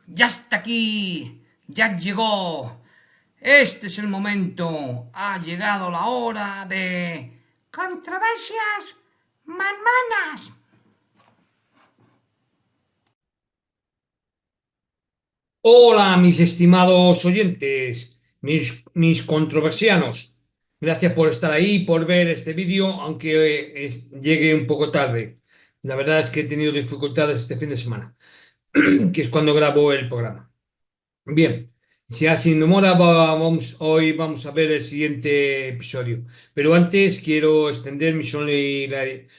Ya está aquí, ya llegó. Este es el momento. Ha llegado la hora de controversias manmanas. Hola, mis estimados oyentes, mis controversianos. Gracias por estar ahí, por ver este vídeo, aunque llegue un poco tarde. La verdad es que he tenido dificultades este fin de semana, que es cuando grabo el programa. Bien, si así demora, hoy vamos a ver el siguiente episodio. Pero antes quiero extender mi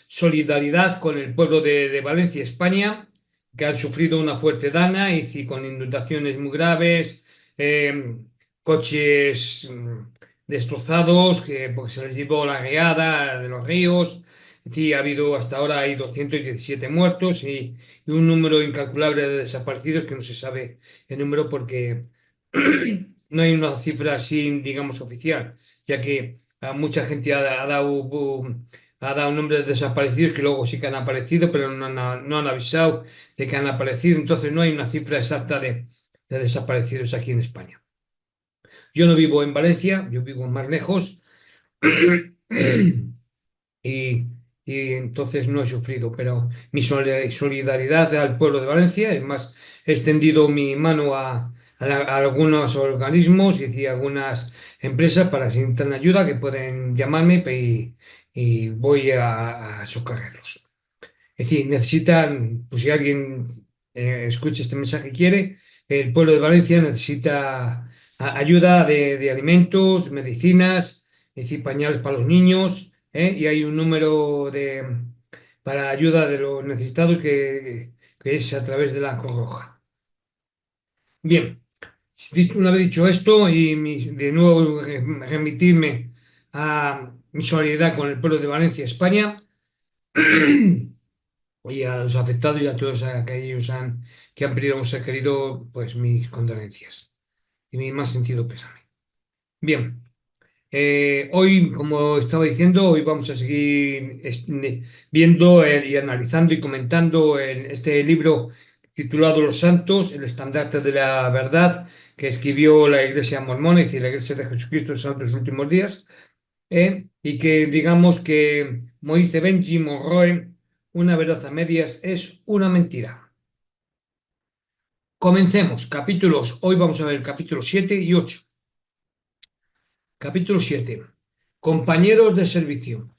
solidaridad con el pueblo de Valencia, España, que han sufrido una fuerte dana y con inundaciones muy graves, eh, coches destrozados, porque se les llevó la riada de los ríos. Sí, ha habido hasta ahora hay 217 muertos y un número incalculable de desaparecidos que no se sabe el número porque no hay una cifra así, digamos, oficial, ya que mucha gente ha dado nombres de desaparecidos que luego sí que han aparecido, pero no han avisado de que han aparecido, entonces no hay una cifra exacta de desaparecidos aquí en España. Yo no vivo en Valencia, yo vivo más lejos y, y entonces no he sufrido, pero mi solidaridad al pueblo de Valencia, es más, he extendido mi mano a algunos organismos y algunas empresas para si necesitan ayuda que pueden llamarme y voy a socorrerlos. Es decir, necesitan, pues si alguien escucha este mensaje y quiere, el pueblo de Valencia necesita ayuda de alimentos, medicinas, es decir, pañales para los niños, y hay un número para ayuda de los necesitados que es a través de la Cruz Roja. Bien, una vez dicho esto y de nuevo remitirme a mi solidaridad con el pueblo de Valencia, España, y a los afectados y a todos aquellos que han perdido a un ser querido, pues mis condolencias y mi más sentido pésame. Bien, hoy, como estaba diciendo, hoy vamos a seguir viendo y analizando y comentando este libro titulado Los Santos, el estandarte de la verdad, que escribió la Iglesia Mormona, es decir, la Iglesia de Jesucristo de los Santos Últimos Días, y que digamos que, como dice Benji Monroe, una verdad a medias es una mentira. Comencemos, capítulos. Hoy vamos a ver el capítulo 7 y 8. Capítulo 7. Compañeros de servicio.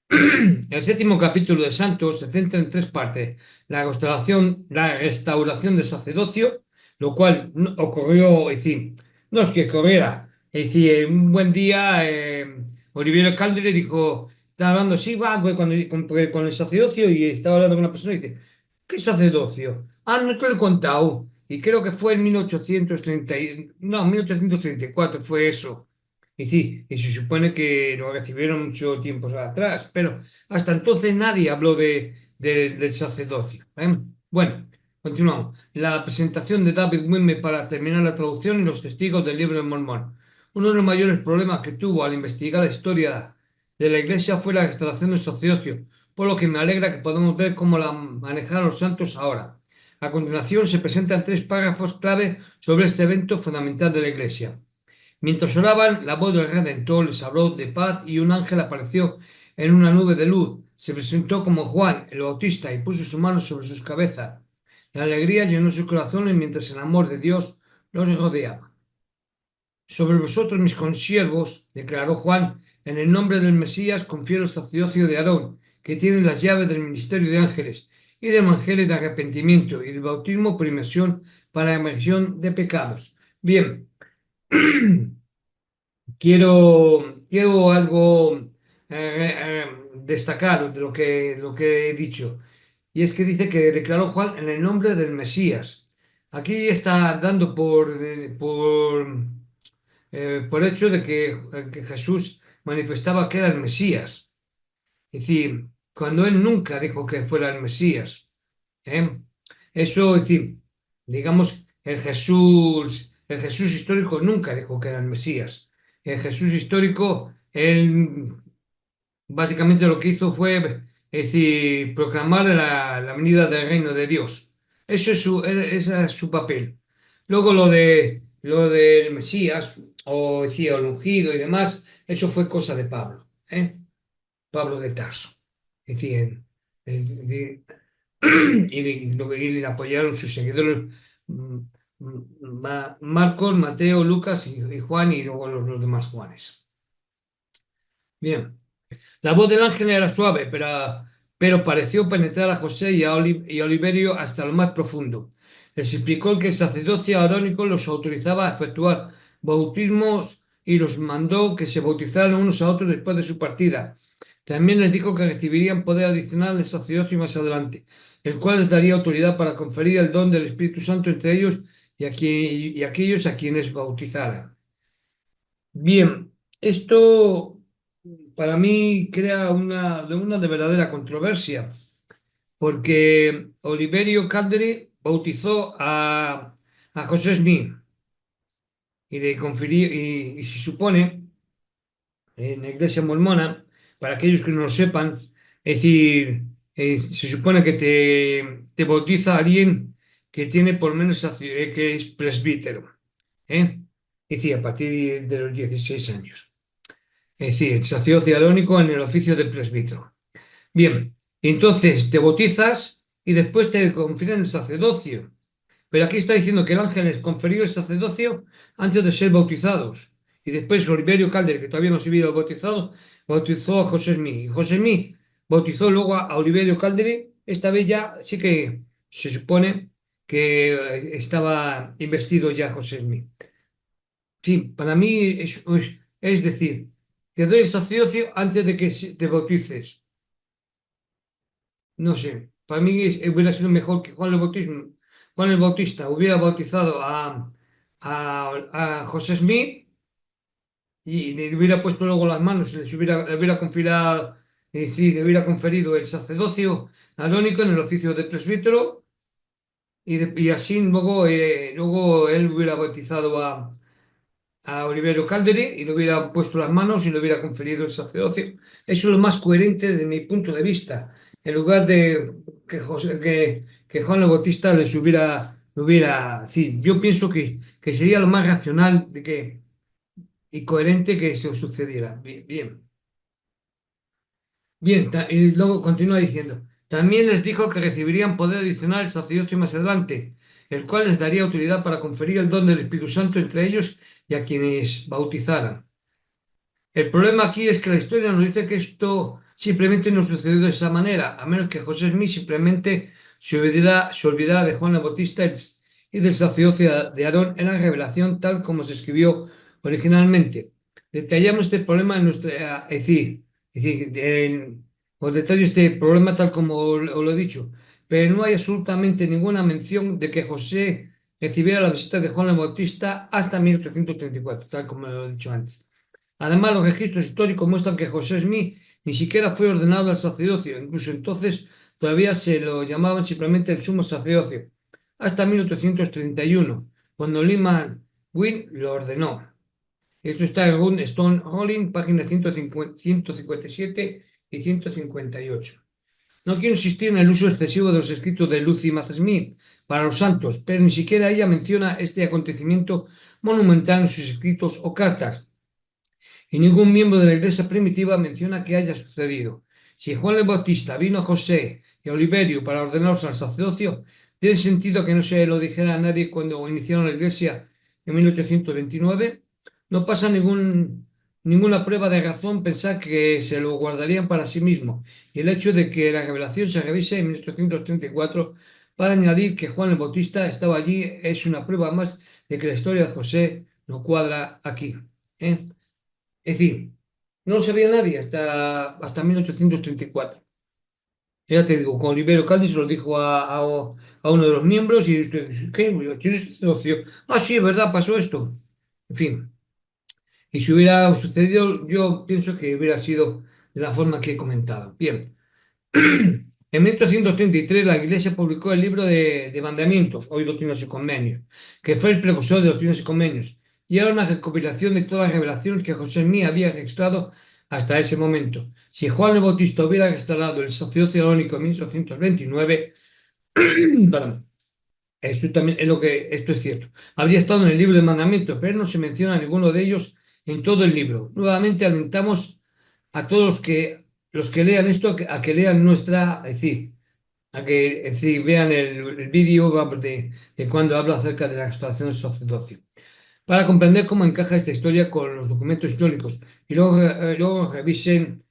El séptimo capítulo de Santos se centra en tres partes. La restauración del sacerdocio, lo cual ocurrió, es decir, no es que ocurriera, es decir, un buen día Oliverio Caldere dijo, estaba hablando así, va, pues, con el sacerdocio y estaba hablando con una persona y dice, ¿qué sacerdocio? Ah, no te lo he contado. Y creo que fue en 1830, no, 1834 fue eso. Y sí, y se supone que lo recibieron mucho tiempo atrás, pero hasta entonces nadie habló del sacerdocio. ¿Eh? Bueno, continuamos. La presentación de David Wimmer para terminar la traducción y los testigos del libro de Mormón. Uno de los mayores problemas que tuvo al investigar la historia de la Iglesia fue la restauración del sacerdocio, por lo que me alegra que podamos ver cómo la manejaron los santos ahora. A continuación se presentan tres párrafos clave sobre este evento fundamental de la Iglesia. Mientras oraban, la voz del Redentor les habló de paz y un ángel apareció en una nube de luz. Se presentó como Juan el Bautista y puso su mano sobre sus cabezas. La alegría llenó sus corazones mientras el amor de Dios los rodeaba. Sobre vosotros, mis consiervos, declaró Juan, en el nombre del Mesías confiero el sacerdocio de Aarón, que tiene las llaves del ministerio de ángeles y del evangelio de arrepentimiento y del bautismo por inmersión para la emersión de pecados. Bien, quiero algo destacar de lo que he dicho. Y es que dice que declaró Juan en el nombre del Mesías. Aquí está dando por hecho de que Jesús manifestaba que era el Mesías. Es decir, cuando él nunca dijo que fuera el Mesías. ¿Eh? Eso, es decir, digamos, el Jesús histórico nunca dijo que era el Mesías. El Jesús histórico, él básicamente lo que hizo fue, es decir, proclamar la venida del reino de Dios. Ese es su papel. Luego lo del Mesías, o decía el ungido y demás, eso fue cosa de Pablo, ¿eh? Pablo de Tarso. Es decir, y le apoyaron sus seguidores, mm, Marcos, Mateo, Lucas y Juan, y luego los demás Juanes. Bien. La voz del ángel era suave, pero pareció penetrar a José y a Oliverio hasta lo más profundo. Les explicó que el sacerdocio arónico los autorizaba a efectuar bautismos y los mandó que se bautizaran unos a otros después de su partida. También les dijo que recibirían poder adicional en el sacerdocio más adelante, el cual les daría autoridad para conferir el don del Espíritu Santo entre ellos y aquellos a quienes bautizaran. Bien, esto para mí crea una de verdadera controversia, porque Oliverio Calderi bautizó a José Smith y le confirió, y se supone, en la iglesia mormona, para aquellos que no lo sepan, es decir, se supone que te bautiza alguien que tiene por lo menos, que es presbítero, ¿eh? Es decir, a partir de los 16 años. Es decir, sacerdocio arónico en el oficio de presbítero. Bien, entonces te bautizas y después te confieren el sacerdocio. Pero aquí está diciendo que el ángel les conferió el sacerdocio antes de ser bautizados. Y después Oliverio Calder, que todavía no se había bautizado, bautizó a José Smith. Y José Smith bautizó luego a Oliverio Calder. Esta vez ya sí que se supone que estaba investido ya José Smith. Sí, para mí es decir, te doy el sacerdocio antes de que te bautices. No sé, para mí hubiera sido mejor que Juan el Bautista hubiera bautizado a José Smith y le hubiera puesto luego las manos, le hubiera confiado, es decir, le hubiera conferido el sacerdocio arónico en el oficio de presbítero y así luego él hubiera bautizado a Oliverio Calderi y le hubiera puesto las manos y le hubiera conferido el sacerdocio. Eso es lo más coherente desde mi punto de vista, en lugar de que Juan el Bautista sí, yo pienso que sería lo más racional y coherente que eso sucediera. Bien, bien. Bien, y luego continúa diciendo, también les dijo que recibirían poder adicional el sacerdocio más adelante, el cual les daría autoridad para conferir el don del Espíritu Santo entre ellos y a quienes bautizaran. El problema aquí es que la historia nos dice que esto simplemente no sucedió de esa manera, a menos que José Smith simplemente se olvidara de Juan el Bautista y del sacerdocio de Aarón en la revelación tal como se escribió originalmente. Detallamos este problema en nuestra, os detallo este problema tal como os lo he dicho, pero no hay absolutamente ninguna mención de que José recibiera la visita de Juan el Bautista hasta 1834, tal como lo he dicho antes. Además, los registros históricos muestran que José Smith ni siquiera fue ordenado al sacerdocio, incluso entonces todavía se lo llamaban simplemente el sumo sacerdocio, hasta 1831, cuando Lyman Witt lo ordenó. Esto está en Stone Rolling, páginas 157 y 158. No quiero insistir en el uso excesivo de los escritos de Lucy Math Smith para los santos, pero ni siquiera ella menciona este acontecimiento monumental en sus escritos o cartas y ningún miembro de la iglesia primitiva menciona que haya sucedido. Si Juan el Bautista vino a José y a Oliverio para ordenarlos al sacerdocio, ¿tiene sentido que no se lo dijera a nadie cuando iniciaron la iglesia en 1829? No pasa ninguna prueba de razón pensar que se lo guardarían para sí mismos. Y el hecho de que la revelación se revise en 1834 para añadir que Juan el Bautista estaba allí es una prueba más de que la historia de José no cuadra aquí. ¿Eh? Es decir, no lo sabía nadie hasta 1834. Ya te digo, con Oliverio Caldi se lo dijo a uno de los miembros y ¿qué? ¿Tienes socio? Ah, sí, es verdad, pasó esto. En fin, y si hubiera sucedido, yo pienso que hubiera sido de la forma que he comentado. Bien. En 1833 la Iglesia publicó el libro de mandamientos, hoy Doctrinas y Convenios, que fue el precursor de Doctrinas y Convenios, y era una recopilación de todas las revelaciones que José Mí había registrado hasta ese momento. Si Juan el Bautista hubiera restaurado el sacerdocio arónico en 1829, perdón, Eso también es lo que, esto es cierto. Habría estado en el libro de mandamientos, pero no se menciona ninguno de ellos en todo el libro. Nuevamente alentamos a todos los que lean esto a que lean nuestra, es decir, a que es decir, vean el vídeo vamos, de cuando habla acerca de la extracción del sacerdocio, para comprender cómo encaja esta historia con los documentos históricos y luego revisen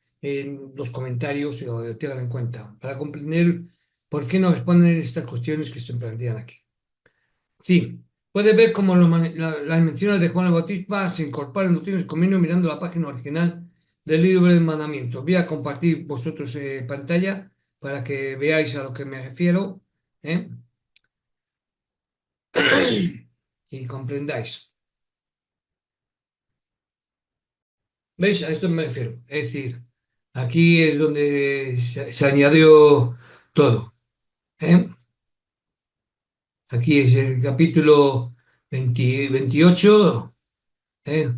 los comentarios y lo tengan en cuenta, para comprender por qué no responden estas cuestiones que se plantean aquí. Sí, puede ver cómo las menciones de Juan el Bautista se incorporan en Doctrinas y Convenios mirando la página original del libro del mandamiento. Voy a compartir vosotros pantalla para que veáis a lo que me refiero, ¿eh? Y comprendáis. ¿Veis? A esto me refiero. Es decir, aquí es donde se añadió todo, ¿eh? Aquí es el capítulo 28, ¿eh?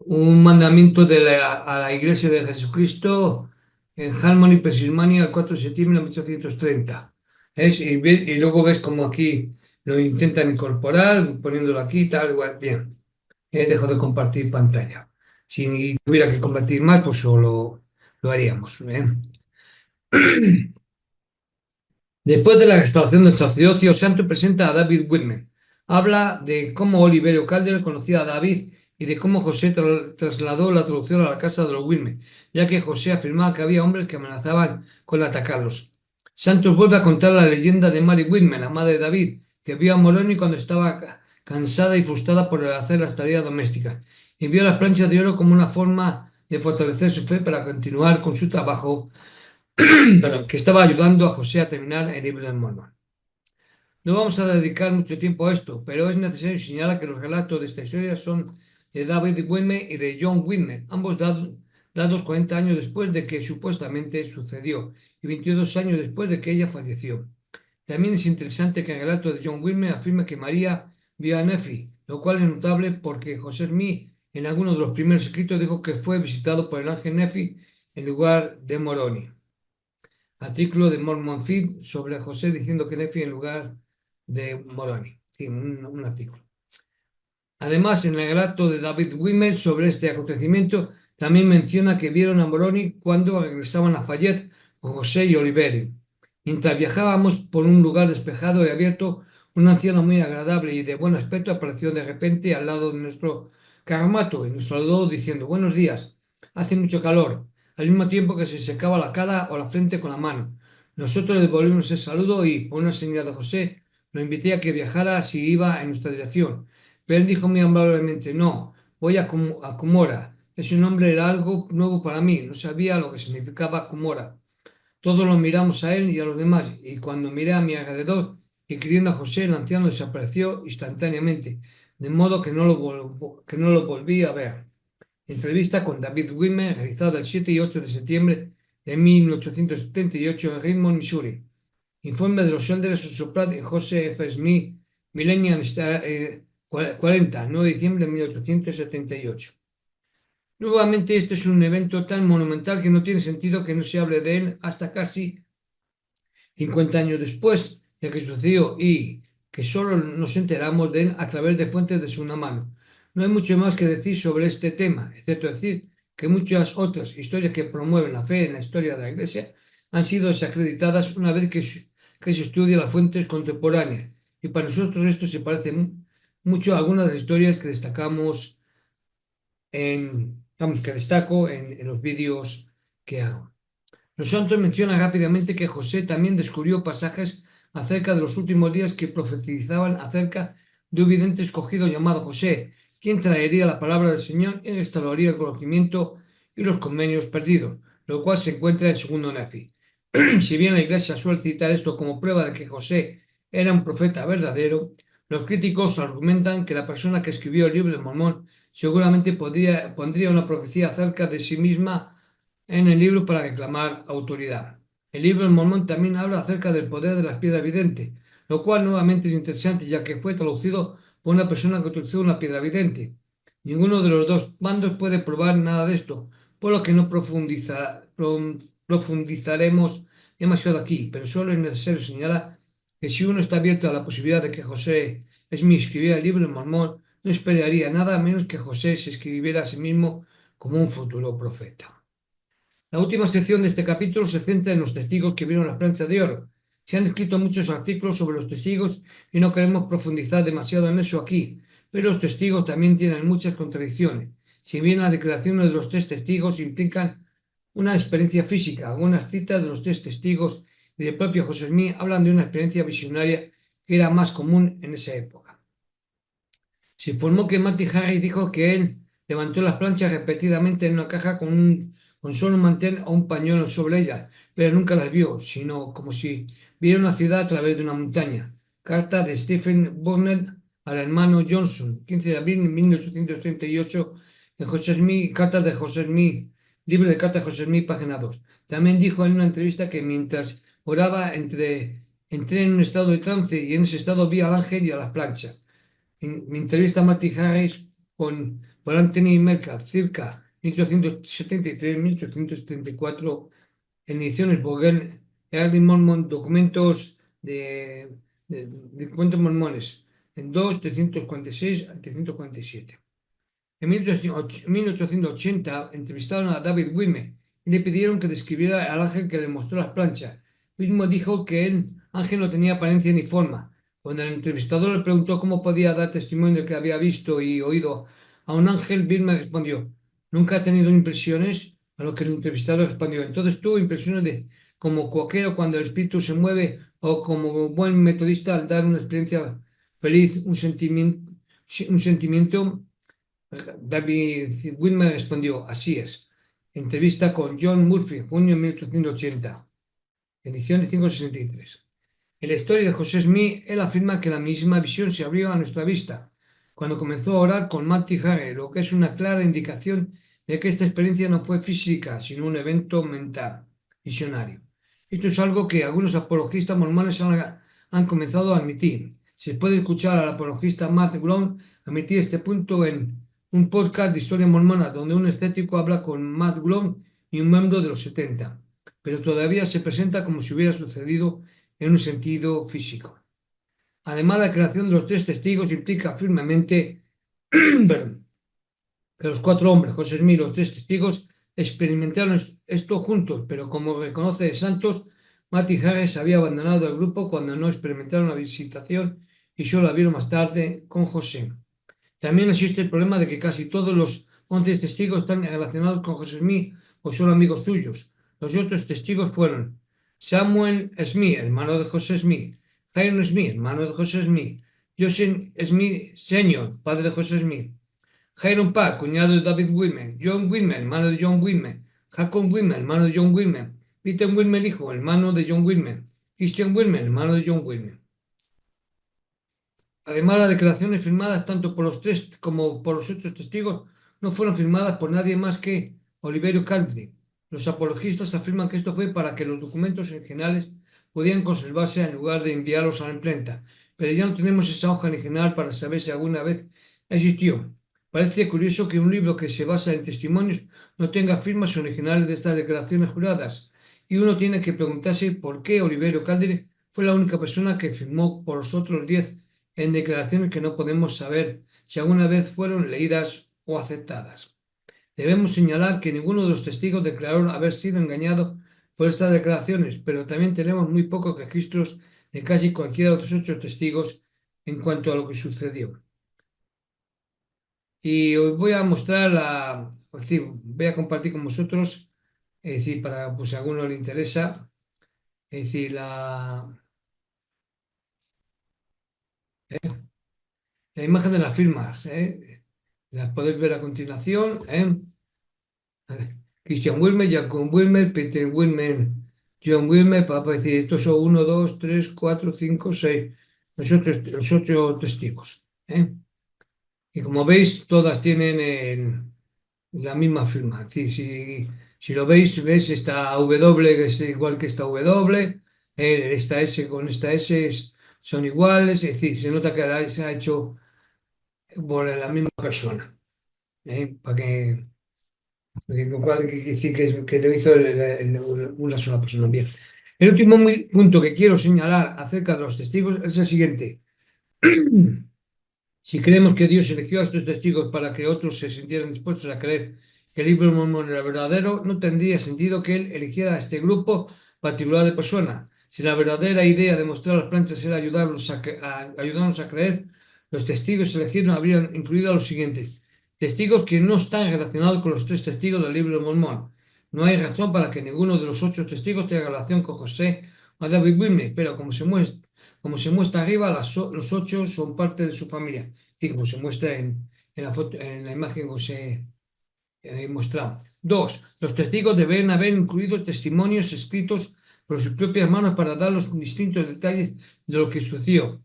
Un mandamiento a la Iglesia de Jesucristo en Harmony, Pensilvania, el 4 de septiembre de 1830. Y luego ves como aquí lo intentan incorporar, poniéndolo aquí, tal, igual. Bien, dejo de compartir pantalla. Si tuviera que compartir más, pues solo lo haríamos. Después de la restauración del sacerdocio, Santo presenta a David Whitman. Habla de cómo Oliverio Calder conocía a David y de cómo José trasladó la traducción a la casa de los Whitman, ya que José afirmaba que había hombres que amenazaban con atacarlos. Santos vuelve a contar la leyenda de Mary Whitman, la madre de David, que vio a Moroni cuando estaba cansada y frustrada por hacer las tareas domésticas, y vio las planchas de oro como una forma de fortalecer su fe para continuar con su trabajo perdón, que estaba ayudando a José a terminar el libro del Mormón. No vamos a dedicar mucho tiempo a esto, pero es necesario señalar que los relatos de esta historia son de David Whitman y de John Whitman, ambos dados 40 años después de que supuestamente sucedió y 22 años después de que ella falleció. También es interesante que el relato de John Whitman afirma que María vio a Nefi, lo cual es notable porque José Smith en algunos de los primeros escritos dijo que fue visitado por el ángel Nefi en lugar de Moroni. Artículo de Mormon Feed sobre José diciendo que Nefi en lugar de Moroni. Sí, un artículo. Además, en el relato de David Wimmer sobre este acontecimiento, también menciona que vieron a Moroni cuando regresaban a Fayette con José y Oliverio. Mientras viajábamos por un lugar despejado y abierto, un anciano muy agradable y de buen aspecto apareció de repente al lado de nuestro caramato y nos saludó diciendo: buenos días, hace mucho calor, al mismo tiempo que se secaba la cara o la frente con la mano. Nosotros le devolvimos el saludo y, por una señal de José, lo invité a que viajara si iba en nuestra dirección. Pero él dijo muy amablemente: no, voy a Cumora. Ese nombre era algo nuevo para mí, no sabía lo que significaba Cumora. Todos lo miramos a él y a los demás, y cuando miré a mi alrededor y queriendo a José, el anciano desapareció instantáneamente, de modo que no lo volví a ver. Entrevista con David Wimmer, realizada el 7 y 8 de septiembre de 1878 en Richmond, Missouri. Informe de los Elders of Soprat y José F. Smith, Millennium 40, 9 de diciembre de 1878. Nuevamente, este es un evento tan monumental que no tiene sentido que no se hable de él hasta casi 50 años después de que sucedió y que solo nos enteramos de él a través de fuentes de segunda mano. No hay mucho más que decir sobre este tema, excepto decir que muchas otras historias que promueven la fe en la historia de la Iglesia han sido desacreditadas una vez que se estudia las fuentes contemporáneas. Y para nosotros esto se parece mucho a algunas de las historias que destacamos que destaco en los vídeos que hago. Los santos mencionan rápidamente que José también descubrió pasajes acerca de los últimos días que profetizaban acerca de un vidente escogido llamado José, quien traería la palabra del Señor y restauraría el conocimiento y los convenios perdidos, lo cual se encuentra en segundo Nefi. Si bien la Iglesia suele citar esto como prueba de que José era un profeta verdadero, los críticos argumentan que la persona que escribió el libro de Mormón seguramente pondría una profecía acerca de sí misma en el libro para reclamar autoridad. El libro de Mormón también habla acerca del poder de las piedras videntes, lo cual nuevamente es interesante ya que fue traducido por una persona que utilizó una piedra vidente. Ninguno de los dos bandos puede probar nada de esto, por lo que no profundizaremos demasiado aquí, pero solo es necesario señalar que si uno está abierto a la posibilidad de que José Smith escribiera el libro de Mormón, no esperaría nada menos que José se escribiera a sí mismo como un futuro profeta. La última sección de este capítulo se centra en los testigos que vieron las planchas de oro. Se han escrito muchos artículos sobre los testigos y no queremos profundizar demasiado en eso aquí, pero los testigos también tienen muchas contradicciones. Si bien las declaraciones de los tres testigos implican una experiencia física, algunas citas de los tres testigos y del propio José Smith hablan de una experiencia visionaria que era más común en esa época. Se informó que Matty Harris dijo que él levantó las planchas repetidamente en una caja con solo un mantén o un pañuelo sobre ellas, pero nunca las vio, sino como si viera una ciudad a través de una montaña. Carta de Stephen Burnett al hermano Johnson, 15 de abril de 1838, en José Smith, Cartas de José Smith, libro de cartas de José Smith, página 2. También dijo en una entrevista que mientras oraba entré en un estado de trance y en ese estado vi al ángel y a las planchas. Mi entrevista a Matty Harris por Anthony Mercer, circa 1873-1874, en ediciones Vogel, Early Mormon, documentos mormones, en 2, 346 a 347. En 1880 entrevistaron a David Wilmer y le pidieron que describiera al ángel que le mostró las planchas. Mismo dijo que el ángel no tenía apariencia ni forma. Cuando el entrevistador le preguntó cómo podía dar testimonio de que había visto y oído a un ángel, Wilmer respondió: "Nunca ha tenido impresiones", a lo que el entrevistador respondió: "Entonces tuvo impresiones de como cuaquero cuando el espíritu se mueve o como buen metodista al dar una experiencia feliz, un sentimiento". David Whitmer respondió: "Así es". Entrevista con John Murphy, junio de 1880, edición 563. En la historia de José Smith, él afirma que la misma visión se abrió a nuestra vista cuando comenzó a orar con Matty Harris, lo que es una clara indicación de que esta experiencia no fue física, sino un evento mental, visionario. Esto es algo que algunos apologistas mormones han comenzado a admitir. Se puede escuchar al apologista Matt Glone admitir este punto en un podcast de historia mormona, donde un escéptico habla con Matt Glone y un miembro de los 70, pero todavía se presenta como si hubiera sucedido en un sentido físico. Además, la creación de los tres testigos implica firmemente que los cuatro hombres, José Smith y los tres testigos, experimentaron esto juntos, pero como reconoce Santos, Matty Harris había abandonado el grupo cuando no experimentaron la visitación y solo la vieron más tarde con José. También existe el problema de que casi todos los 11 testigos están relacionados con José Smith o son amigos suyos. Los otros testigos fueron Samuel Smith, hermano de José Smith; Hiram Smith, hermano de José Smith; Joseph Smith Sr., padre de José Smith; Hiram Park, cuñado de David Wilmer; John Wilmer, hermano de John Wilmer; Jacob Wilmer, hermano de John Wilmer; Peter Wilmer, hijo, hermano de John Wilmer; Christian Wilmer, hermano de John Wilmer. Además, las declaraciones firmadas tanto por los tres como por los otros testigos no fueron firmadas por nadie más que Oliverio Caldry. Los apologistas afirman que esto fue para que los documentos originales pudieran conservarse en lugar de enviarlos a la imprenta, pero ya no tenemos esa hoja original para saber si alguna vez existió. Parece curioso que un libro que se basa en testimonios no tenga firmas originales de estas declaraciones juradas, y uno tiene que preguntarse por qué Oliverio Caldry fue la única persona que firmó por los otros 10 en declaraciones que no podemos saber si alguna vez fueron leídas o aceptadas. Debemos señalar que ninguno de los testigos declaró haber sido engañado por estas declaraciones, pero también tenemos muy pocos registros de casi cualquiera de los 8 testigos en cuanto a lo que sucedió. Y os voy a mostrar es decir, voy a compartir con vosotros, es decir, para pues, si a alguno le interesa, es decir, la imagen de las firmas, las podéis ver a continuación. Christian Wilmer, Jacob Wilmer, Peter Wilmer, John Wilmer, para decir, estos son 1, 2, 3, 4, 5, 6, los 8 testigos. Y como veis, todas tienen la misma firma. Es decir, si lo veis, esta W que es igual que esta W, esta S con esta S son iguales, es decir, se nota que se ha hecho por la misma persona. Para lo cual quiere decir que lo hizo una sola persona. Bien. El último punto que quiero señalar acerca de los testigos es el siguiente. Si creemos que Dios eligió a estos testigos para que otros se sintieran dispuestos a creer que el libro de Mormón era verdadero, no tendría sentido que él eligiera a este grupo particular de personas. Si la verdadera idea de mostrar las planchas era ayudarnos a creer, los testigos elegidos habrían incluido a los siguientes: testigos que no están relacionados con los tres testigos del libro de Mormón. No hay razón para que ninguno de los 8 testigos tenga relación con José o David Wilmer, pero como se muestra arriba, los 8 son parte de su familia y como se muestra en la foto, en la imagen que os he mostrado. 2. Los testigos deben haber incluido testimonios escritos por sus propias manos para dar los distintos detalles de lo que sucedió.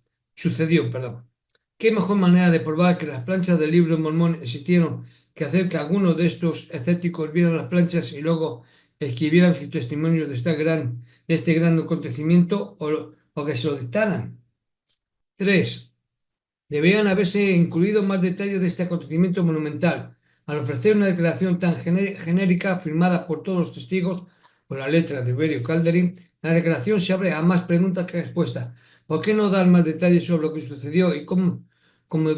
¿Qué mejor manera de probar que las planchas del libro de Mormón existieron que hacer que algunos de estos escépticos vieran las planchas y luego escribieran sus testimonios de este gran acontecimiento o que se lo dictaran? 3. Deberían haberse incluido más detalles de este acontecimiento monumental. Al ofrecer una declaración tan genérica firmada por todos los testigos con la letra de Berio Calderin, la declaración se abre a más preguntas que respuestas. ¿Por qué no dar más detalles sobre lo que sucedió y cómo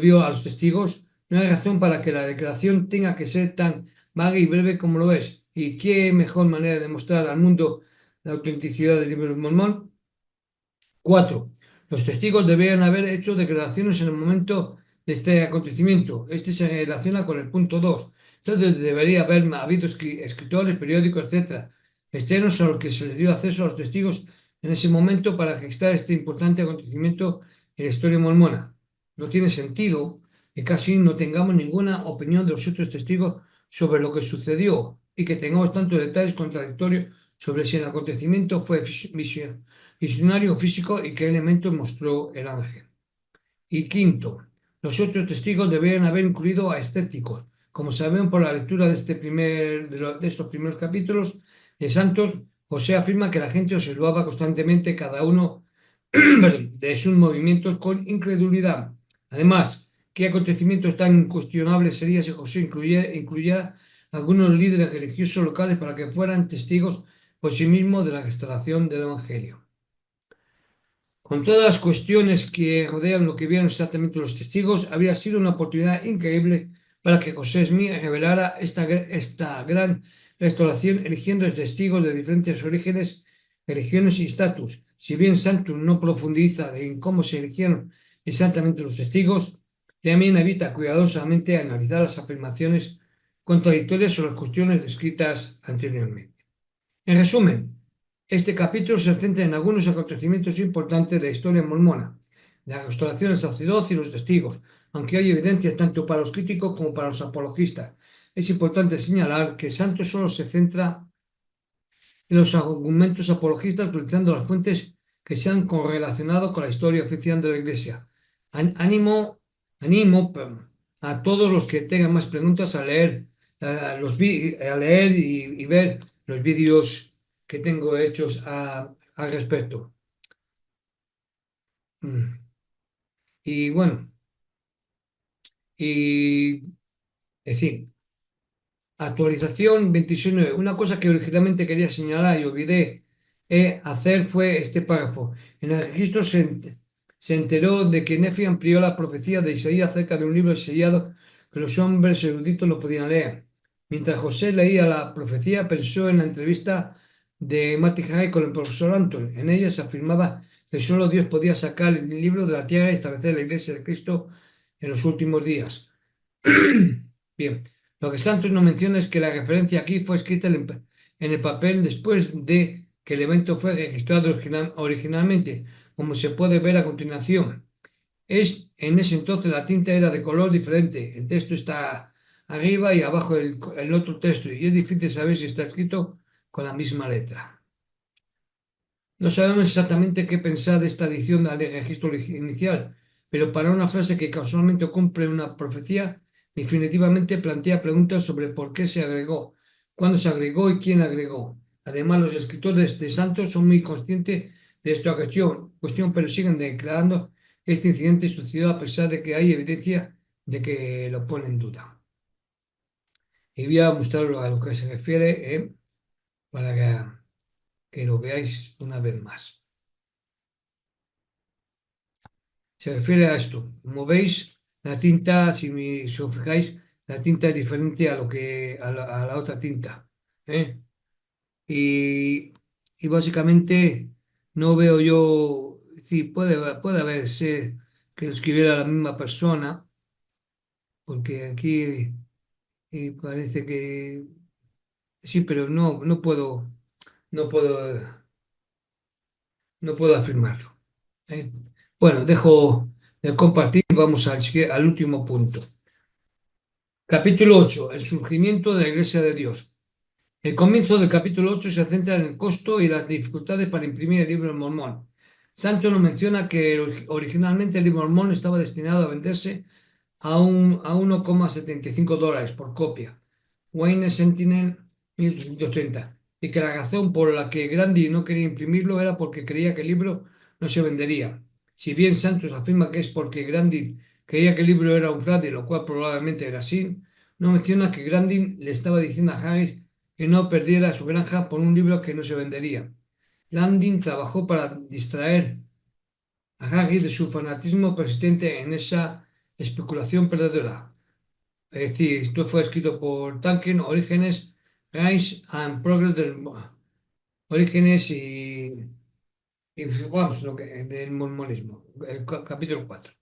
vio a los testigos? No hay razón para que la declaración tenga que ser tan vaga y breve como lo es. ¿Y qué mejor manera de demostrar al mundo la autenticidad del libro de Mormón? 4. Los testigos deberían haber hecho declaraciones en el momento de este acontecimiento. Este se relaciona con el punto 2. Entonces debería haber habido escritores, periódicos, etcétera, externos a los que se les dio acceso a los testigos en ese momento para registrar este importante acontecimiento en la historia mormona. No tiene sentido que casi no tengamos ninguna opinión de los otros testigos sobre lo que sucedió y que tengamos tantos detalles contradictorios sobre si el acontecimiento fue visionario físico y qué elementos mostró el ángel. Y quinto, los 8 testigos deberían haber incluido a escépticos. Como sabemos por la lectura de estos primeros capítulos de Santos, José afirma que la gente observaba constantemente cada uno de sus movimientos con incredulidad. Además, ¿qué acontecimiento tan incuestionable sería si José incluyera a algunos líderes religiosos locales para que fueran testigos por sí mismos de la restauración del Evangelio? Con todas las cuestiones que rodean lo que vieron exactamente los testigos, habría sido una oportunidad increíble para que José Smith revelara esta gran restauración eligiendo testigos de diferentes orígenes, religiones y estatus. Si bien Santos no profundiza en cómo se eligieron exactamente los testigos, también evita cuidadosamente analizar las afirmaciones contradictorias sobre las cuestiones descritas anteriormente. En resumen, este capítulo se centra en algunos acontecimientos importantes de la historia mormona, la restauración del sacerdocio y los testigos, aunque hay evidencias tanto para los críticos como para los apologistas. Es importante señalar que Santos solo se centra en los argumentos apologistas utilizando las fuentes que se han correlacionado con la historia oficial de la Iglesia. Animo a todos los que tengan más preguntas a leer, y ver los vídeos que tengo hechos al respecto. Y bueno, y es decir, actualización 26.9. Una cosa que originalmente quería señalar y olvidé hacer fue este párrafo. En el registro se enteró de que Nefi amplió la profecía de Isaías acerca de un libro sellado que los hombres eruditos no podían leer. Mientras José leía la profecía, pensó en la entrevista de Matty Hay con el profesor Anton. En ella se afirmaba que solo Dios podía sacar el libro de la tierra y establecer la iglesia de Cristo en los últimos días. Bien, lo que Santos no menciona es que la referencia aquí fue escrita en el papel después de que el evento fue registrado originalmente, como se puede ver a continuación. En ese entonces la tinta era de color diferente. El texto está arriba y abajo el otro texto, y es difícil saber si está escrito con la misma letra. No sabemos exactamente qué pensar de esta edición del registro inicial, pero para una frase que casualmente cumple una profecía, definitivamente plantea preguntas sobre por qué se agregó, cuándo se agregó y quién agregó. Además, los escritores de Santos son muy conscientes de esta cuestión, pero siguen declarando que este incidente sucedió a pesar de que hay evidencia de que lo pone en duda. Y voy a mostrarlo a lo que se refiere para que que lo veáis una vez más. Se refiere a esto. Como veis, la tinta, si os fijáis, la tinta es diferente a la otra tinta. ¿Eh? Y, y básicamente no veo yo, sí, puede haber ser que lo escribiera la misma persona, porque aquí parece que sí, pero no puedo, no puedo afirmarlo. ¿Eh? Bueno, dejo de compartir y vamos al último punto. Capítulo 8. El surgimiento de la Iglesia de Dios. El comienzo del capítulo 8 se centra en el costo y las dificultades para imprimir el libro de Mormón. Santo nos menciona que originalmente el libro de Mormón estaba destinado a venderse a $1,75 por copia. Wayne Sentinel 1830. Y que la razón por la que Grandi no quería imprimirlo era porque creía que el libro no se vendería. Si bien Santos afirma que es porque Grandi creía que el libro era un fraude, lo cual probablemente era así, no menciona que Grandi le estaba diciendo a Harris que no perdiera su granja por un libro que no se vendería. Landing trabajó para distraer a Harris de su fanatismo persistente en esa especulación perdedora. Es decir, esto fue escrito por Tolkien, Orígenes, Rise and Progress del Orígenes y vamos, del mormonismo, el capítulo 4.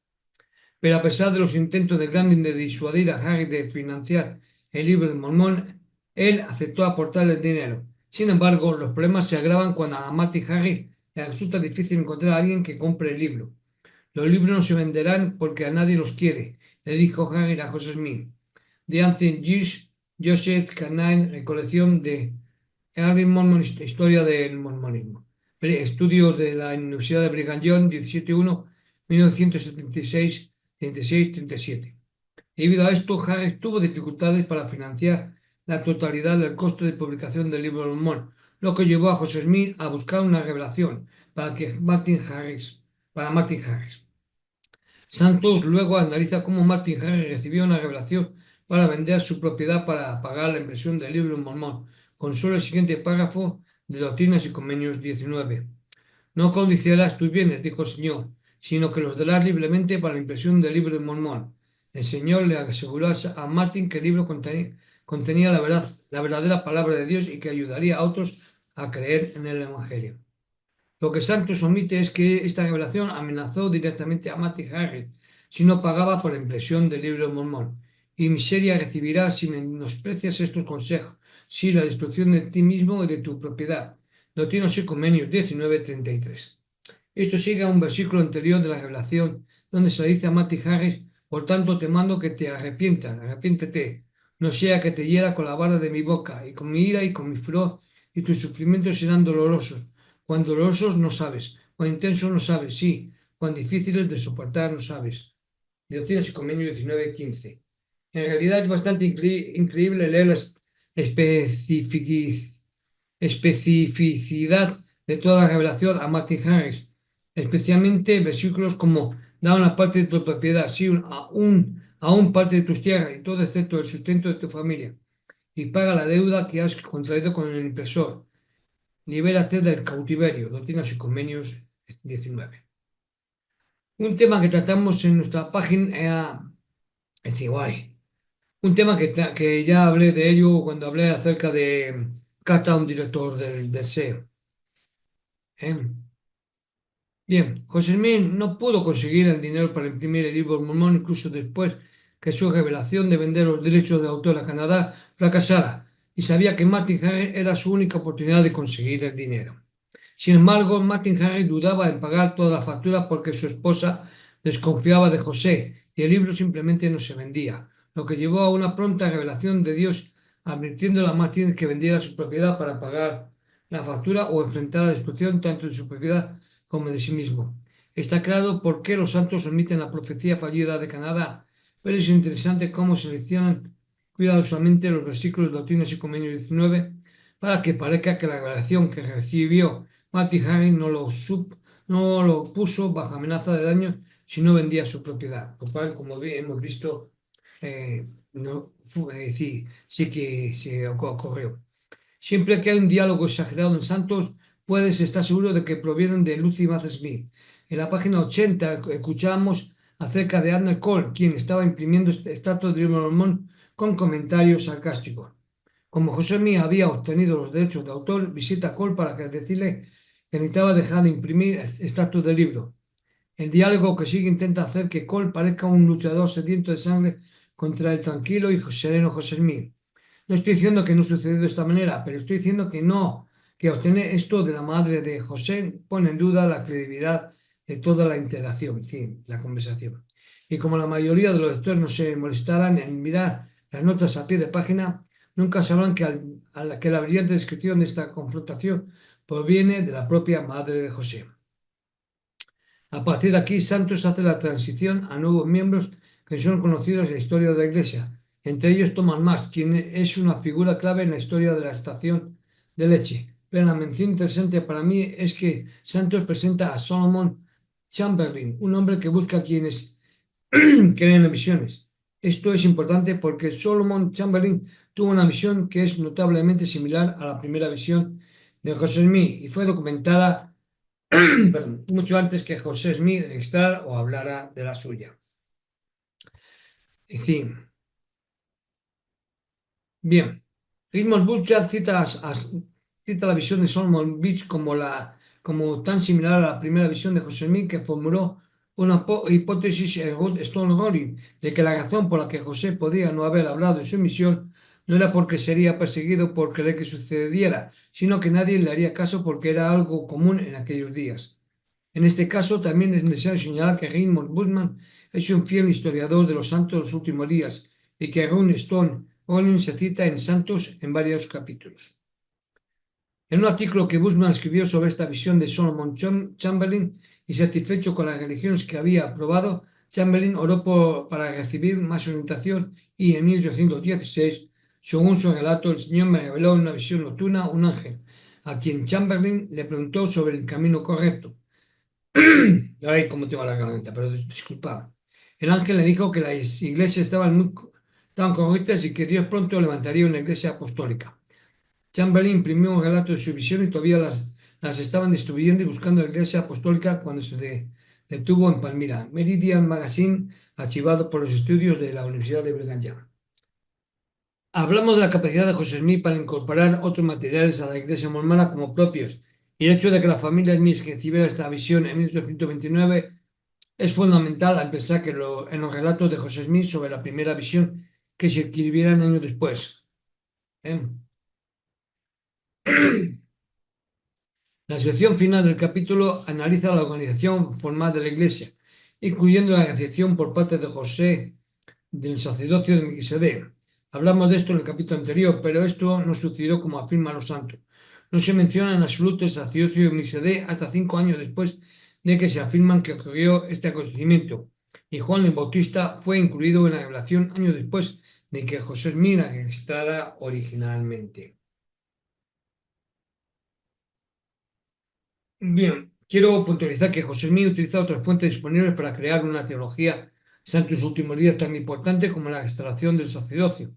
Pero a pesar de los intentos de Grandin de disuadir a Harry de financiar el libro de Mormón, él aceptó aportarle el dinero. Sin embargo, los problemas se agravan cuando a Matt y Harry les resulta difícil encontrar a alguien que compre el libro. Los libros no se venderán porque a nadie los quiere, le dijo Harry a José Smith. The Ancient Jews, Joseph Canine, recolección de Early Mormon, historia del mormonismo. Estudios de la Universidad de Brigham Young, 17.1, 1976, 36, 37. Debido a esto, Harris tuvo dificultades para financiar la totalidad del costo de publicación del libro de Mormón, lo que llevó a José Smith a buscar una revelación para Martin Harris. Santos luego analiza cómo Martin Harris recibió una revelación para vender su propiedad para pagar la impresión del libro de Mormón, con solo el siguiente párrafo de Doctrinas y Convenios 19. No codiciarás tus bienes, dijo el Señor, sino que los darás libremente para la impresión del libro de Mormón. El Señor le aseguró a Martin que el libro contenía la verdadera palabra de Dios y que ayudaría a otros a creer en el Evangelio. Lo que Santos omite es que esta revelación amenazó directamente a Matty Harris si no pagaba por la impresión del libro de Mormón. Y miseria recibirás si menosprecias estos consejos, si la destrucción de ti mismo y de tu propiedad. Doctrinas y Convenios 19:33. Esto sigue a un versículo anterior de la revelación, donde se le dice a Matty Harris, por tanto te mando que te arrepiéntete, no sea que te hiera con la vara de mi boca, y con mi ira y con mi furor, y tus sufrimientos serán dolorosos. Cuán dolorosos no sabes, cuán intensos no sabes, sí, cuán difíciles de soportar no sabes. Doctrinas y Convenios 19:15. En realidad es bastante increíble leer la especificidad de toda la revelación a Martin Harris, especialmente versículos como da una parte de tu propiedad, sí, aún parte de tus tierras y todo excepto el sustento de tu familia, y paga la deuda que has contraído con el impresor. Libérate del cautiverio. Doctrinas y Convenios 19. Un tema que tratamos en nuestra página era el Ciguay. Un tema que ya hablé de ello cuando hablé acerca de Carta a un director del SEO. ¿Eh? Bien, José Smith no pudo conseguir el dinero para imprimir el libro Mormón incluso después que su revelación de vender los derechos de autor a Canadá fracasara y sabía que Martin Harris era su única oportunidad de conseguir el dinero. Sin embargo, Martin Harris dudaba en pagar toda la factura porque su esposa desconfiaba de José y el libro simplemente no se vendía, lo que llevó a una pronta revelación de Dios advirtiéndole a Martin que vendiera su propiedad para pagar la factura o enfrentar la destrucción tanto de su propiedad como de sí mismo. Está claro por qué los santos omiten la profecía fallida de Canadá, pero es interesante cómo seleccionan cuidadosamente los versículos de Doctrinas y Convenios 19 para que parezca que la revelación que recibió Matty Harris no lo puso bajo amenaza de daño si no vendía su propiedad, lo cual, como hemos visto, sí que se ocurrió. Siempre que hay un diálogo exagerado en Santos, puedes estar seguro de que provienen de Lucy Mace Smith. En la página 80 escuchamos acerca de Arnold Cole, quien estaba imprimiendo estatuas de Mormón con comentarios sarcásticos. Como José Smith había obtenido los derechos de autor, visita a Cole para decirle que necesitaba dejar de imprimir estatuas del libro. El diálogo que sigue intenta hacer que Cole parezca un luchador sediento de sangre contra el tranquilo y sereno José Smith. No estoy diciendo que no sucedió de esta manera, pero estoy diciendo que no, que obtener esto de la madre de José pone en duda la credibilidad de toda la interacción, sí, la conversación. Y como la mayoría de los lectores no se molestarán en mirar las notas a pie de página, nunca sabrán que la brillante descripción de esta confrontación proviene de la propia madre de José. A partir de aquí, Santos hace la transición a nuevos miembros que son conocidos en la historia de la Iglesia. Entre ellos Thomas Más, quien es una figura clave en la historia de la estación de leche. Pero la mención interesante para mí es que Santos presenta a Solomon Chamberlain, un hombre que busca a quienes creen en visiones. Esto es importante porque Solomon Chamberlain tuvo una visión que es notablemente similar a la primera visión de José Smith y fue documentada perdón, mucho antes que José Smith extra o hablara de la suya. En fin, bien. Rigmor Burchard cita la visión de Solomon Beach como tan similar a la primera visión de José Smith que formuló una hipótesis en Stone Rolling de que la razón por la que José podía no haber hablado de su misión no era porque sería perseguido por querer que sucediera, sino que nadie le haría caso porque era algo común en aquellos días. En este caso, también es necesario señalar que Raymond Bushman es un fiel historiador de los santos de los últimos días y que Ron Stone Olin se cita en Santos en varios capítulos. En un artículo que Bushman escribió sobre esta visión de Solomon Chamberlain y satisfecho con las religiones que había aprobado, Chamberlain oró para recibir más orientación y en 1816, según su relato, el Señor me reveló en una visión nocturna un ángel, a quien Chamberlain le preguntó sobre el camino correcto. Ay, cómo tengo la garganta, pero disculpa. El ángel le dijo que las iglesias estaban correctas y que Dios pronto levantaría una iglesia apostólica. Chamberlain imprimió un relato de su visión y todavía las estaban distribuyendo y buscando la iglesia apostólica cuando se detuvo en Palmira. Meridian Magazine, archivado por los estudios de la Universidad de Brigham Young. Hablamos de la capacidad de José Smith para incorporar otros materiales a la iglesia mormona como propios, y el hecho de que la familia Smith recibiera esta visión en 1829 es fundamental al pensar que en los relatos de José Smith sobre la primera visión que se escribieran años después. La sección final del capítulo analiza la organización formal de la iglesia, incluyendo la recepción por parte de José del sacerdocio de Melquisedec. Hablamos de esto en el capítulo anterior, pero esto no sucedió como afirman los santos. No se menciona en absoluto el sacerdocio de Melquisedec hasta 5 años después de que se afirman que ocurrió este acontecimiento, y Juan el Bautista fue incluido en la revelación años después de que José Smith la registrara originalmente. Bien, quiero puntualizar que José Smith utiliza otras fuentes disponibles para crear una teología santos últimos días tan importante como la restauración del sacerdocio.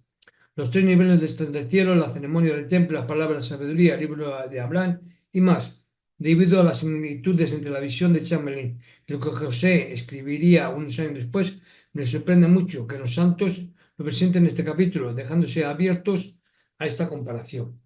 Los 3 niveles del cielo, la ceremonia del templo, las palabras de sabiduría, el libro de Abraham y más. Debido a las similitudes entre la visión de Chamberlain y lo que José escribiría unos años después, me sorprende mucho que los santos lo presenten en este capítulo, dejándose abiertos a esta comparación.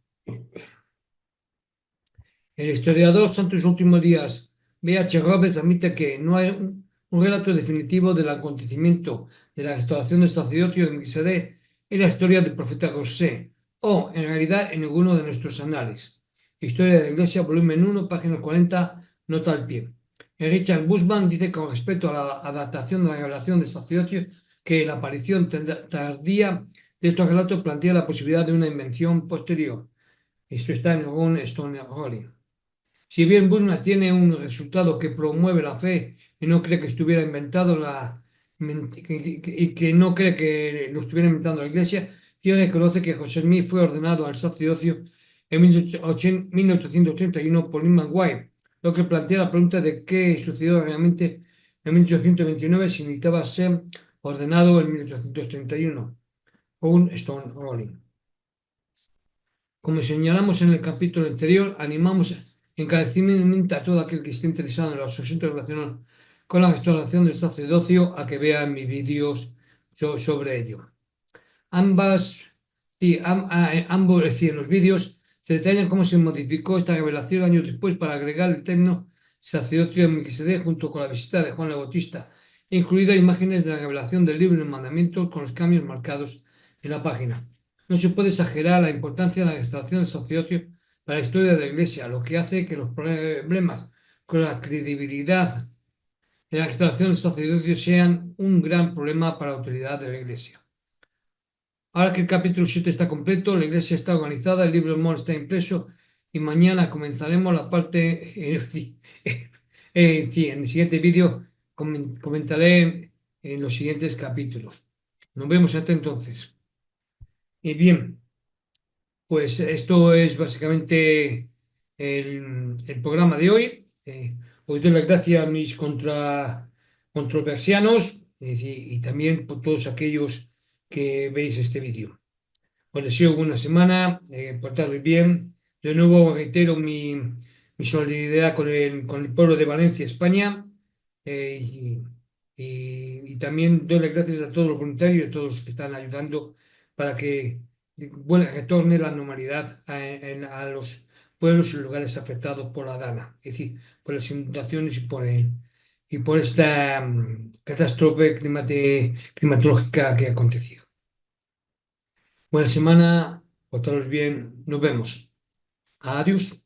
El historiador Santos Últimos Días, B.H. Roberts, admite que no hay un relato definitivo del acontecimiento de la restauración del sacerdocio de Melquisedec en la historia del profeta José, o en realidad en ninguno de nuestros anales. Historia de la Iglesia, volumen 1, página 40, nota al pie. Richard Bushman dice con respecto a la adaptación de la revelación del sacerdocio que la aparición tardía de estos relatos plantea la posibilidad de una invención posterior. Esto está en Ron Stone Rolling. Si bien Bushman tiene un resultado que promueve la fe y no cree que estuviera inventado y que no cree que lo estuviera inventando la Iglesia, sí reconoce que José Smith fue ordenado al sacerdocio en 1831 por Lyman White, lo que plantea la pregunta de qué sucedió realmente en 1829 si necesitaba ser ordenado en 1831. Un Stone Rolling. Como señalamos en el capítulo anterior, animamos encarecidamente a todo aquel que esté interesado en los asuntos relacionados con la restauración del sacerdocio a que vea mis vídeos sobre ello. Ambos, es decir, en los vídeos se detallan cómo se modificó esta revelación años después para agregar el término sacerdocio de Melquisedec junto con la visita de Juan el Bautista, incluidas imágenes de la revelación del libro de mandamientos con los cambios marcados en la página. No se puede exagerar la importancia de la restauración del sacerdocio para la historia de la Iglesia, lo que hace que los problemas con la credibilidad de la restauración del sacerdocio sean un gran problema para la autoridad de la Iglesia. Ahora que el capítulo 7 está completo, la iglesia está organizada, el libro de Mormón está impreso y mañana comenzaremos la parte, en el siguiente vídeo comentaré en los siguientes capítulos. Nos vemos hasta entonces. Y bien, pues esto es básicamente el programa de hoy. Os doy las gracias a mis controversianos y también por todos aquellos que veis este vídeo. Os deseo buena semana, portaros bien. De nuevo reitero mi solidaridad con el pueblo de Valencia, España, y también doy las gracias a todos los voluntarios y a todos los que están ayudando para que retorne la normalidad a los pueblos y lugares afectados por la Dana, es decir, por las inundaciones y por esta catástrofe climatológica que ha acontecido. Buena semana, portaros bien, nos vemos. Adiós.